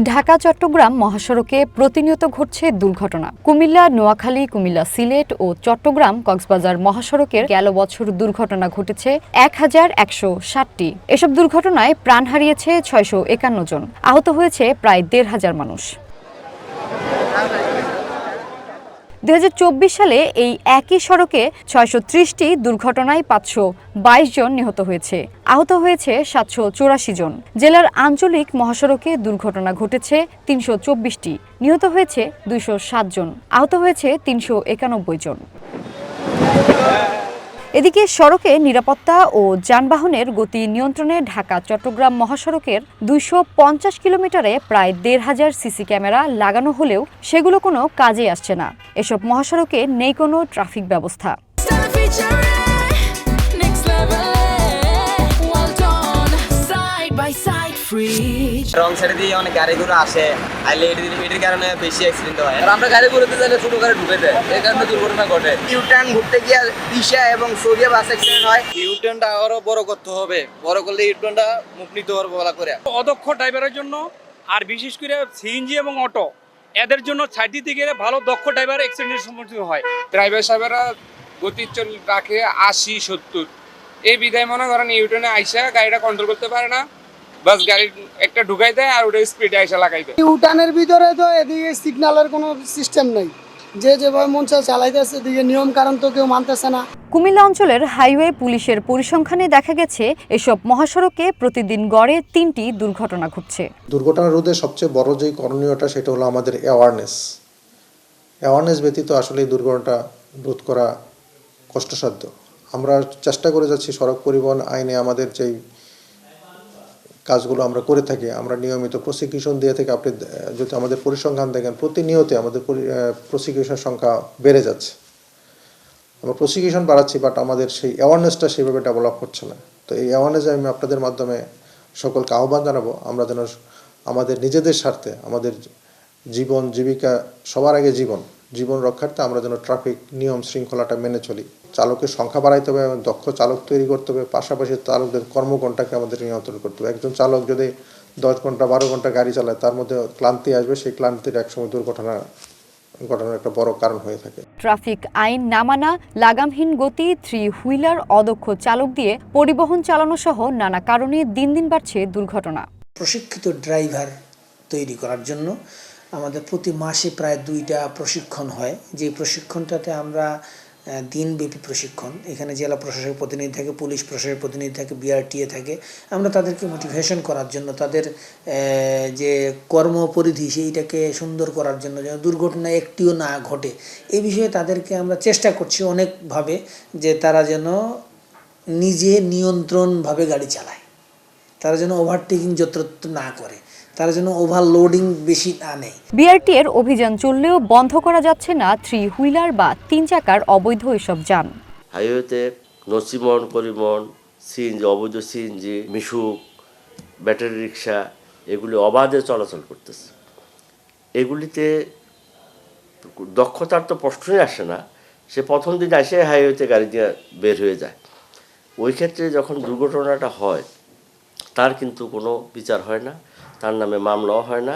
ঢাকা চট্টগ্রাম মহাসড়কে প্রতিনিয়ত ঘটছে দুর্ঘটনা। কুমিল্লা নোয়াখালী, কুমিল্লা সিলেট ও চট্টগ্রাম কক্সবাজার মহাসড়কের গেল বছর দুর্ঘটনা ঘটেছে ১,১৬০টি। এসব দুর্ঘটনায় প্রাণ হারিয়েছে ৬৫১ জন, আহত হয়েছে প্রায় ১,৫০০ মানুষ। ২০২৪ সালে এই একই সড়কে ৬৩০টি দুর্ঘটনায় ৫২২ জন নিহত হয়েছে, আহত হয়েছে ৭৮৪ জন। জেলার আঞ্চলিক মহাসড়কে দুর্ঘটনা ঘটেছে ৩২৪টি, নিহত হয়েছে ২০৭ জন, আহত হয়েছে ৩৯১ জন। এদিকে সড়কে নিরাপত্তা ও যানবাহনের গতি নিয়ন্ত্রণে ঢাকা চট্টগ্রাম মহাসড়কের ২৫০ কিলোমিটারে প্রায় ১,৫০০ সিসি ক্যামেরা লাগানো হলেও সেগুলো কোনো কাজে আসছে না। এসব মহাসড়কে নেই কোনো ট্রাফিক ব্যবস্থা। রং সাইডে দিয়ে অনেক গাড়িগুলো আসে, আইলে এটির কারণে বেশি অ্যাক্সিডেন্ট হয়। আর আমরা গাড়িগুলোতে যাইলে ছোট গাড়ি ঢুকে দেয়, এই কারণে দুর্ঘটনা ঘটে। ইউটার্ন ঘুরতে গিয়ে দিশা এবং সরিয়া বাস অ্যাক্সিডেন্ট হয়। ইউটার্নটা আরো বড় করতে হবে, বড় করলে ইউটার্নটা মুখ নিতে পারবো বলা করে। অদক্ষ ড্রাইভারের জন্য আর বিশেষ করে সিএনজি এবং অটো এদের জন্য সাইড দিতে গেলে ভালো দক্ষ ড্রাইভার অ্যাক্সিডেন্টের সম্মুখীন হয়। ড্রাইভার সাহেবেরা গতি রাখে ৮০-৭০, এই বিধায় মনে করেন ইউটার্নে আইসা গাড়িটা কন্ট্রোল করতে পারে না, বাস গাড়ি একটা ঢুকাই দেয় আর ওটা স্পিডে আইসা লাগাই দেয়। ইউটার্নের ভিতরে তো এদিকে সিগন্যালের কোনো সিস্টেম নেই, যেভাবে মন চায় চালাইতেছে, এদিকে নিয়ম কারণ তো কেউ মানতেছে না। কুমিল্লা অঞ্চলের হাইওয়ে পুলিশের পরিসংখ্যানে দেখা গেছে এসব মহাসড়কে প্রতিদিন গড়ে ৩টি দুর্ঘটনা ঘটছে। দুর্ঘটনা রোধে সবচেয়ে বড় যে করণীয়টা সেটা হলো আমাদের অ্যাওয়ারনেস ব্যতীত আসলে এই দুর্ঘটনা রোধ করা কষ্টসাধ্য। আমরা চেষ্টা করে যাচ্ছি সড়ক পরিবহন আইনে আমাদের যেই কাজগুলো আমরা করে থাকি, আমরা নিয়মিত প্রসিকিউশন দিয়ে থেকে আপনি যদি আমাদের পরিসংখ্যান দেখেন প্রতিনিয়ত আমাদের প্রসিকিউশন সংখ্যা বেড়ে যাচ্ছে। আমরা প্রসিকিউশন বাড়াচ্ছি, বাট আমাদের সেই অ্যাওয়ারনেসটা সেভাবে ডেভেলপ হচ্ছে না। তো এই অ্যাওয়ারনেস আমি আপনাদের মাধ্যমে সকলকে আহ্বান জানাবো, আমরা যেন আমাদের নিজেদের স্বার্থে, আমাদের জীবন জীবিকা সবার আগে জীবন রক্ষার্থে আমরা যেন ট্রাফিক নিয়ম শৃঙ্খলাটা মেনে চলি। চালকের সংখ্যা বাড়াইতে হবে এবং দক্ষ চালক তৈরি করতে হবে, পাশাপাশি চালকদের কর্মঘণ্টাকে আমাদের নিয়ন্ত্রণ করতে হবে। একজন চালক যদি 10 ঘন্টা 12 ঘন্টা গাড়ি চালায়, তার মধ্যে ক্লান্তি আসবে, সেই ক্লান্তির একসময় ঘটনার একটা বড় কারণ হয়ে থাকে। ট্রাফিক আইন না মানা, লাগামহীন গতি, 3 হুইলার, অদক্ষ চালক দিয়ে পরিবহন চালানো সহ নানা কারণে দিন দিন বাড়ছে দুর্ঘটনা। প্রশিক্ষিত ড্রাইভার তৈরি করার জন্য আমাদের প্রতি মাসে প্রায় 2টা প্রশিক্ষণ হয়। যে প্রশিক্ষণটাতে আমরা দিনব্যাপী প্রশিক্ষণ, এখানে জেলা প্রশাসক প্রতিনিধি থাকে, পুলিশ প্রশাসক প্রতিনিধি থাকে, বিআরটিএ থাকে। আমরা তাদেরকে মোটিভেশন করার জন্য, তাদের যে কর্মপরিধি সেইটাকে সুন্দর করার জন্য, যেন দুর্ঘটনা একটিও না ঘটে, এই বিষয়ে তাদেরকে আমরা চেষ্টা করছি অনেকভাবে, যে তারা যেন নিজে নিয়ন্ত্রণভাবে গাড়ি চালায়, তারা যেন ওভারটেকিং যত্রতত্র না করে, তারা যেন ওভারলোডিং বেশি না নেয়। বিআরটিএর অভিযান চললেও বন্ধ করা যাচ্ছে না 3 হুইলার বা 3 চাকার অবৈধ এসব যান। হাইওয়েতে নছিমন পরিবহন, সিএনজি, অবৈধ সিএনজি, মিশুক, ব্যাটারি রিক্সা, এগুলি অবাধে চলাচল করতেছে। এগুলিতে দক্ষতার তো প্রশ্নই আসে না, সে প্রথম দিন এসে হাইওয়েতে গাড়ি দিয়ে বের হয়ে যায়। ওই ক্ষেত্রে যখন দুর্ঘটনাটা হয় তার কিন্তু কোনো বিচার হয় না, তার নামে মামলাও হয় না,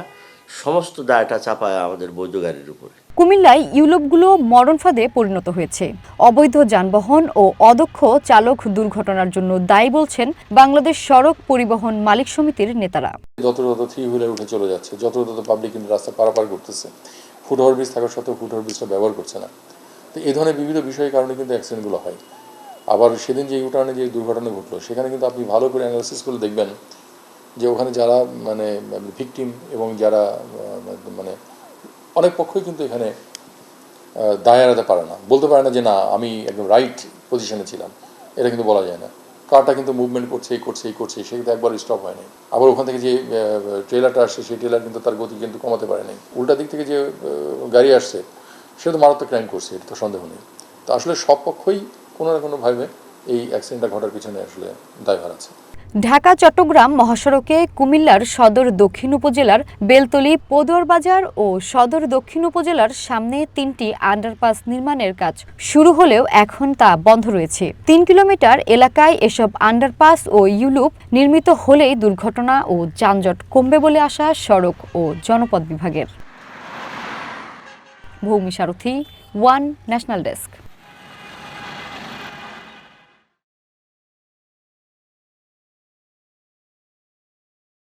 সমস্ত দায়টা চাপায় আমাদের বৈধ গাড়ির উপরে। কুমিল্লায় ইউলোপগুলো মরণ ফাঁদে পরিণত হয়েছে। অবৈধ যানবাহন ও অদক্ষ চালক দুর্ঘটনার জন্য দায়ী বলছেন বাংলাদেশ সড়ক পরিবহন মালিক সমিতির নেতারা। যত্রতত 3 হুইলার উঠে চলে যাচ্ছে, যত্রতত পাবলিক কিন্তু রাস্তা পারাপার করতেছে, ফুটওভার ব্রিজ থাকার সত্ত্বেও ফুটওভার ব্রিজটা ব্যবহার করছে না। তো এই ধরনের বিবিধ বিষয়ের কারণে কিন্তু অ্যাক্সিডেন্টগুলো হয়। আবার সেদিন যে ইউটার্নে যে দুর্ঘটনা ঘটলো, সেখানে কিন্তু আপনি ভালো করে অ্যানালাইসিস করে দেখবেন যে ওখানে যারা ভিকটিম এবং যারা অনেক পক্ষই কিন্তু এখানে দায় এড়াতে পারে না, বলতে পারে না যে না আমি একদম রাইট পজিশনে ছিলাম, এটা কিন্তু বলা যায় না। কারটা কিন্তু মুভমেন্ট করছে, সে কিন্তু একবার স্টপ হয় নাই। আবার ওখান থেকে যে ট্রেলারটা আসছে, সেই ট্রেলার কিন্তু তার গতি কিন্তু কমাতে পারে নাই। উল্টা দিক থেকে যে গাড়ি আসছে সে তো মারাত্মক ক্রাইম করছে, এটা তো সন্দেহ নেই। তো আসলে সব পক্ষই কোনো না কোনোভাবে এই অ্যাক্সিডেন্টটা ঘটার পিছনে আসলে দায়ভার আছে। ঢাকা চট্টগ্রাম মহাসড়কে কুমিল্লার সদর দক্ষিণ উপজেলার বেলতলী পদুয়ার বাজার ও সদর দক্ষিণ উপজেলার সামনে 3টি আন্ডারপাস নির্মাণের কাজ শুরু হলেও এখন তা বন্ধ রয়েছে। 3 কিলোমিটার এলাকায় এসব আন্ডারপাস ও ইউলুপ নির্মিত হলেই দুর্ঘটনা ও যানজট কমবে বলে আশা সড়ক ও জনপথ বিভাগের। ভৌমি সারথী, ওয়ান ন্যাশনাল ডেস্ক।